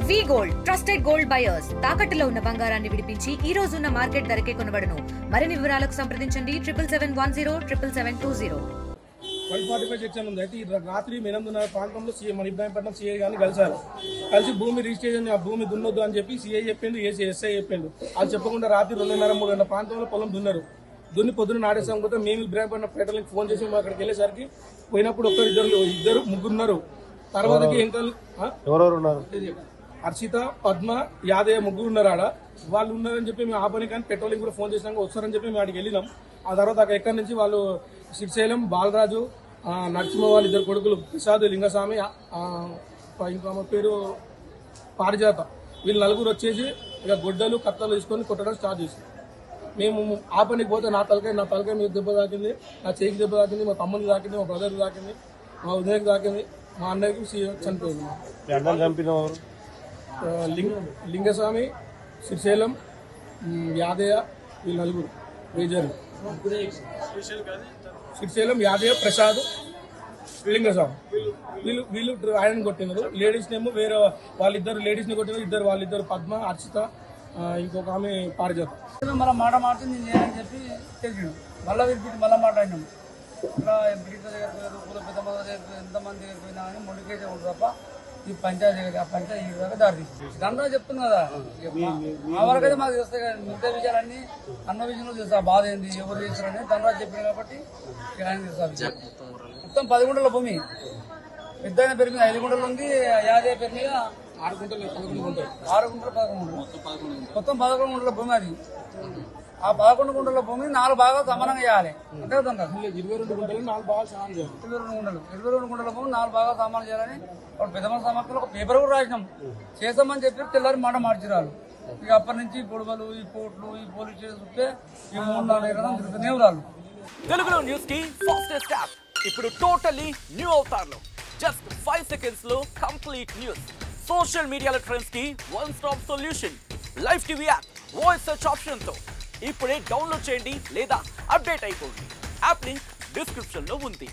వి gold trusted gold buyers తాకట్టులో ఉన్న బంగారాన్ని విడిపించి ఈ రోజు ఉన్న మార్కెట్ ధరకే కొనబడును. మరిన్ని వివరాలకు సంప్రదించండి 77107720. 145 సెక్షన్ ఉంది. అయితే ఈ రాత్రి 8:30 ప్రాంతంలో సీఎం మన ఇబ్రాహీంపట్నం సీఐ గారిని కలిశారు. కలిసి భూమి రిజిస్ట్రేషన్ ఆ భూమి దున్నొద్దు అని చెప్పి సీఐ చెప్పిండు, ఎస్ఐ చెప్పిండు. అది చెప్పకుండా రాత్రి 2:30-3 గంటల ప్రాంతంలో పొలం దున్నారు. దున్ని పొద్దున్న నాటేసాం కూడా మేము ఇబ్రాహీంపట్నం పేటలకు ఫోన్ చేసి అక్కడికి వెళ్ళేసరికి పోయినప్పుడు ఇద్దరు ముగ్గురున్నారు. తర్వాతకి ఇంకా హర్షిత, పద్మ, యాదయ్య ముగ్గురు ఉన్నారు. ఆడ వాళ్ళు ఉన్నారని చెప్పి మేము ఆ పని కానీ పెట్రోలింగ్ కూడా ఫోన్ చేసినాక వస్తారని చెప్పి మేము అక్కడికి వెళ్ళినాం. ఆ తర్వాత అక్కడ ఎక్కడి నుంచి వాళ్ళు శ్రీశైలం, బాలరాజు, నరసింహ వాళ్ళ ఇద్దరు కొడుకులు ప్రసాద్, లింగస్వామి, ఇంకా పేరు పారిజాత, వీళ్ళు నలుగురు వచ్చేసి ఇక గొడ్డలు కత్తలు తీసుకొని కొట్టడం స్టార్ట్ చేసి మేము ఆ పనికి పోతే నా తలకాయ మీద దెబ్బ తాకింది, నా చేయికి దెబ్బ తాకింది, మా తమ్ముడికి తాకింది, మా బ్రదర్కి తాకింది, మా ఉదయకి తాకింది, మా అన్నయ్యకి చనిపోయింది. లింగస్వామి, శ్రీశైలం, యాదయ్య, వీళ్ళు నలుగురు మేజర్. శ్రీశైలం, యాదయ్య, ప్రసాద్, లింగస్వామి వీళ్ళు ఆయన కొట్టినారు. లేడీస్ నేమో వేరే వాళ్ళిద్దరు లేడీస్ ని కొట్టినారు. వాళ్ళిద్దరు పద్మ, హర్షిత, ఇంకొక ఆమె పారిజాత. మళ్ళీ మాట మాట్లాడి నేను చెప్పి తెలియదు. మళ్ళీ వినిపించి మళ్ళీ మాట్లాడినాము. ఇలా బ్రిటిష్ దగ్గర పోయారు, పూల పెద్ద మంది దగ్గర ఎంతమంది దగ్గర పోయినా అని మొండికేసే ఉంటుంది తప్ప ఈ పంచాయతీ ఆ పంచాయతీ దాకా దారి తీస్తుంది. ఇదంతా చెప్తుంది కదా. ఆ వరకైతే మాకు తెలుస్తాయి కదా, మిగతా విషయాలన్నీ అన్న విషయంలో తెలుస్తా. బాధ ఏంది, ఎవరు చేస్తారని ధనరాజు చెప్పింది కాబట్టి ఆయన తెలుస్తా. మొత్తం 10 గుంటల భూమి, పెద్ద ఆయన పేరు మీద 5 గుంటలు ఉంది, యాదయ్య పేరు మీద 6 గుంటలు 11 గుంటలు, 6 గుంటలు 11 గుంటలు, మొత్తం 11 గుంటల భూమి. అది ఆ 11 గుంటల భూమి 4 భాగాలు సమానంగా చేయాలి. అంతే కదా, 22 గుంటలు 4 భాగాలు సమానం చేయాలి. 22 గుంటల భూమి 4 భాగాలు సమానం చేయాలని ఒక పెద్ద మన సమక్షంలో ఒక పేపర్ కూడా రాసినాం. చేస్తామని చెప్పి తెల్లారి మాట మార్చిరాలు. ఇక అప్పటి నుంచి గొడవలు, ఈ కోర్టులు, ఈ పోలీస్ స్టేషన్ చూస్తే ఈ 3-4 ఎకరాలు తిరుగుతూనే రాళ్ళు. తెలుగులో న్యూస్ కి ఫాస్టెస్ట్ యాప్ ఇప్పుడు టోటలీ న్యూ అవతార్లో జస్ట్ 5 సెకండ్స్ లో కంప్లీట్ న్యూస్. సోషల్ మీడియాలో ట్రెండ్స్ కి one stop solution. Live TV app voice search option తో ఇప్పుడే డౌన్లోడ్ చేయండి లేదా అప్డేట్ అయిపోండి. యాప్ లింక్ డిస్క్రిప్షన్ లో ఉంది.